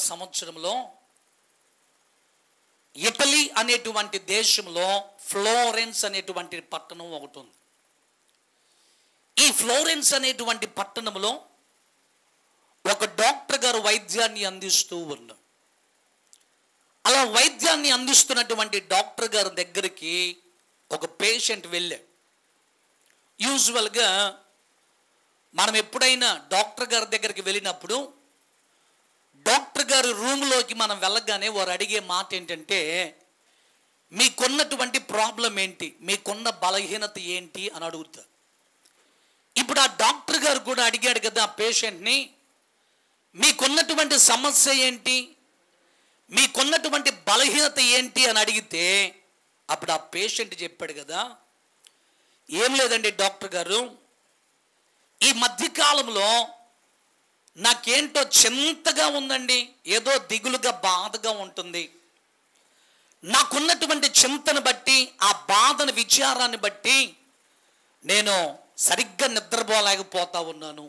సంవత్సరంలో ఇటలీ అనేటువంటి దేశంలో ఫ్లోరెన్స్ అనేటువంటి పట్టణం ఒకటి ఉంది. ఈ ఫ్లోరెన్స్ అనేటువంటి పట్టణంలో ఒక డాక్టర్ గారు వైద్యాన్ని అందిస్తూ ఉన్నారు. అలా వైద్యాన్ని అందిస్తున్నటువంటి డాక్టర్ గారి దగ్గరికి ఒక పేషెంట్ వెళ్ళాడు. యూజువల్గా మనం ఎప్పుడైనా డాక్టర్ గారి దగ్గరికి వెళ్ళినప్పుడు డాక్టర్ గారి రూమ్లోకి మనం వెళ్ళగానే వారు అడిగే మాట ఏంటంటే, మీకున్నటువంటి ప్రాబ్లం ఏంటి, మీకున్న బలహీనత ఏంటి అని అడుగుతారు. ఇప్పుడు ఆ డాక్టర్ గారు కూడా అడిగాడు కదా ఆ పేషెంట్ని, మీకున్నటువంటి సమస్య ఏంటి, మీకున్నటువంటి బలహీనత ఏంటి అని అడిగితే అప్పుడు ఆ పేషెంట్ చెప్పాడు కదా, ఏం లేదండి డాక్టర్ గారు, ఈ మధ్యకాలంలో నాకేంటో చింతగా ఉందండి, ఏదో దిగులుగా బాధగా ఉంటుంది. నాకున్నటువంటి చింతను బట్టి, ఆ బాధను విచారాన్ని బట్టి నేను సరిగ్గా నిద్రపోలేకపోతా ఉన్నాను,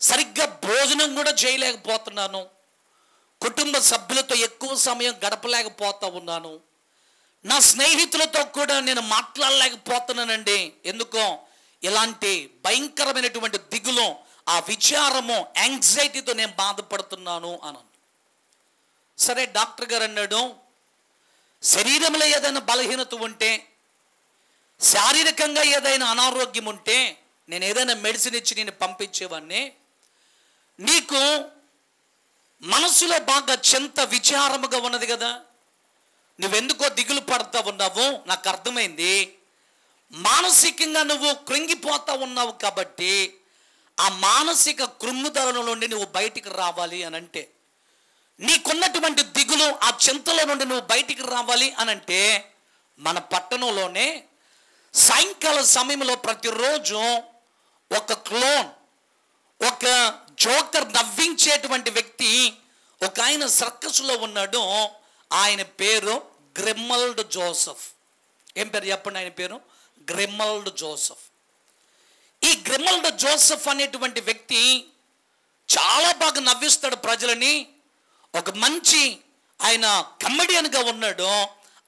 సరిగ్గా భోజనం కూడా చేయలేకపోతున్నాను, కుటుంబ సభ్యులతో ఎక్కువ సమయం గడపలేకపోతా ఉన్నాను, నా స్నేహితులతో కూడా నేను మాట్లాడలేకపోతున్నానండి. ఎందుకో ఇలాంటి భయంకరమైనటువంటి దిగులు, ఆ విచారము, యాంగ్జైటీతో నేను బాధపడుతున్నాను అన్నాను. సరే డాక్టర్ గారు అన్నాడు, శరీరంలో ఏదైనా బలహీనత ఉంటే, శారీరకంగా ఏదైనా అనారోగ్యం ఉంటే నేను ఏదైనా మెడిసిన్ ఇచ్చి నేను పంపించేవాడిని. నీకు మనసులో బాగా చింత విచారముగా ఉన్నది కదా, నువ్వెందుకో దిగులు పడతా ఉన్నావు, నాకు అర్థమైంది. మానసికంగా నువ్వు కృంగిపోతా ఉన్నావు కాబట్టి ఆ మానసిక కృంగుదల నుండి నువ్వు బయటికి రావాలి అని అంటే, నీకున్నటువంటి దిగులు, ఆ చింతలో నుండి నువ్వు బయటికి రావాలి అని అంటే, మన పట్టణంలోనే సాయంకాల సమయంలో ప్రతిరోజు ఒక క్లోన్, ఒక జోకర్ నవ్వించేటువంటి వ్యక్తి ఒక ఆయన సర్కస్లో ఉన్నాడు. ఆయన పేరు గ్రిమ్మల్డ్ జోసెఫ్. ఏం పేరు చెప్పండి ఆయన పేరు? గ్రిమ్మల్డ్ జోసెఫ్. ఈ గ్రిమ్మల్డ్ జోసెఫ్ అనేటువంటి వ్యక్తి చాలా బాగా నవ్విస్తాడు ప్రజలని. ఒక మంచి ఆయన కమెడియన్గా ఉన్నాడు.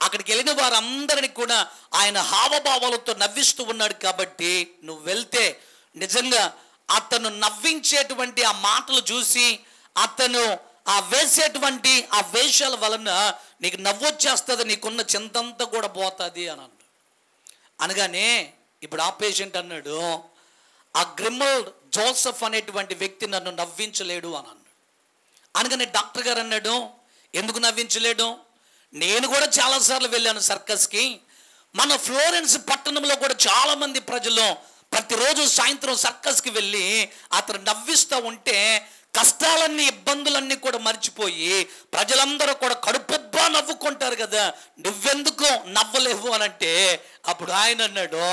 అక్కడికి వెళ్ళిన వారందరినీ కూడా ఆయన హావభావాలతో నవ్విస్తూ ఉన్నాడు. కాబట్టి నువ్వు వెళ్తే నిజంగా అతను నవ్వించేటువంటి ఆ మాటలు చూసి, అతను ఆ వేసేటువంటి ఆ వేషాల వలన నీకు నవ్వొచ్చేస్తుంది, నీకున్న చింతంతా కూడా పోతుంది అని అన్నాడు. అనగానే ఇప్పుడు ఆ పేషెంట్ అన్నాడు, ఆ గ్రిమ్మల్డ్ జోసెఫ్ అనేటువంటి వ్యక్తి నన్ను నవ్వించలేడు అని అన్నాడు. అనగానే డాక్టర్ గారు అన్నాడు, ఎందుకు నవ్వించలేడు? నేను కూడా చాలాసార్లు వెళ్ళాను సర్కస్కి. మన ఫ్లోరెన్స్ పట్టణంలో కూడా చాలామంది ప్రజలు ప్రతిరోజు సాయంత్రం సర్కస్కి వెళ్ళి అతను నవ్విస్తూ ఉంటే కష్టాలన్నీ, ఇబ్బందులన్నీ కూడా మర్చిపోయి ప్రజలందరూ కూడా కడుపుబ్బా నవ్వుకుంటారు కదా, నువ్వెందుకు నవ్వలేవు అని అంటే అప్పుడు ఆయన అన్నాడు,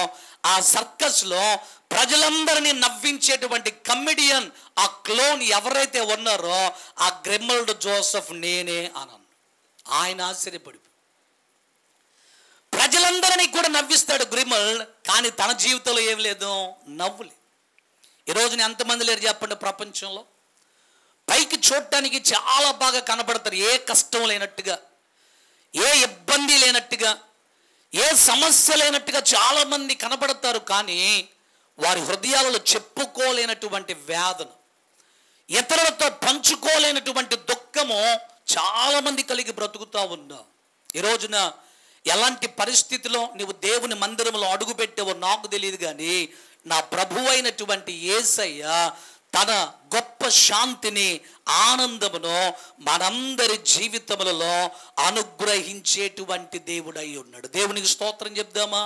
ఆ సర్కస్లో ప్రజలందరినీ నవ్వించేటువంటి కమెడియన్, ఆ క్లోన్ ఎవరైతే ఉన్నారో ఆ గ్రిమ్మల్డ్ జోసెఫ్ నేనే అన్నాను. ఆయన ఆశ్చర్యపడి, ప్రజలందరినీ కూడా నవ్విస్తాడు గ్రిమ్మల్డ్, కానీ తన జీవితంలో ఏం లేదు, నవ్వులే. ఈరోజున ఎంతమంది లేరు చెప్పండి ప్రపంచంలో? పైకి చూడటానికి చాలా బాగా కనబడతారు, ఏ కష్టం లేనట్టుగా, ఏ ఇబ్బంది లేనట్టుగా, ఏ సమస్య లేనట్టుగా చాలామంది కనబడతారు. కానీ వారి హృదయాలలో చెప్పుకోలేనటువంటి వేదన, ఇతరులతో పంచుకోలేనటువంటి దుఃఖము చాలామంది కలిగి బ్రతుకుతూ ఉన్నాం. ఈ రోజున ఎలాంటి పరిస్థితిలో నువ్వు దేవుని మందిరంలో అడుగుపెట్టావో నాకు తెలియదు, కానీ నా ప్రభువైనటువంటి యేసయ్య తన గొప్ప శాంతిని, ఆనందమును మనందరి జీవితములలో అనుగ్రహించేటువంటి దేవుడై ఉన్నాడు. దేవునికి స్తోత్రం చెప్దామా?